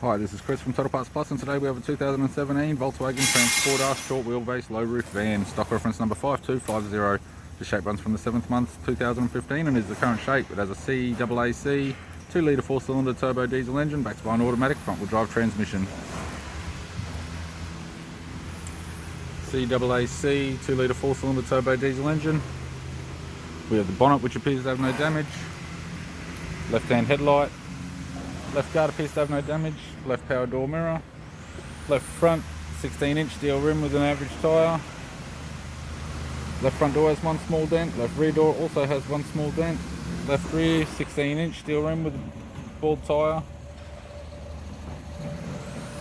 Hi, this is Chris from Total Parts Plus, and today we have a 2017 Volkswagen Transporter short wheelbase low roof van. Stock reference number 5250. The shape runs from the 7th month 2015 and is the current shape. It has a CAAC 2 litre 4-cylinder turbo diesel engine backed by an automatic front wheel drive transmission. CAAC 2 litre 4-cylinder turbo diesel engine. We have the bonnet, which appears to have no damage. Left hand headlight. Left guard appears to have no damage. Left power door mirror. Left front 16-inch steel rim with an average tyre. Left front door has one small dent. Left rear door also has one small dent. Left rear 16-inch steel rim with a bald tyre.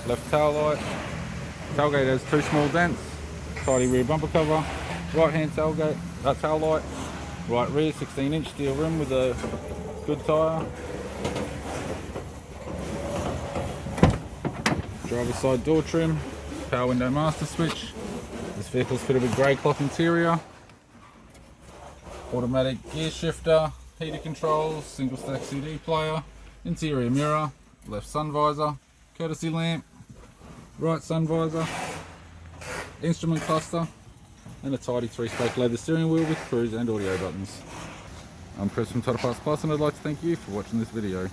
Left tail light. Tailgate has 2 small dents. Tidy rear bumper cover. Right hand tailgate, tail light. Right rear 16-inch steel rim with a good tyre. Driver's side door trim, power window master switch. This vehicle is fitted with grey cloth interior, automatic gear shifter, heater controls, single stack CD player, interior mirror, left sun visor, courtesy lamp, right sun visor, instrument cluster, and a tidy 3-spoke leather steering wheel with cruise and audio buttons. I'm Chris from Total Parts Plus, and I'd like to thank you for watching this video.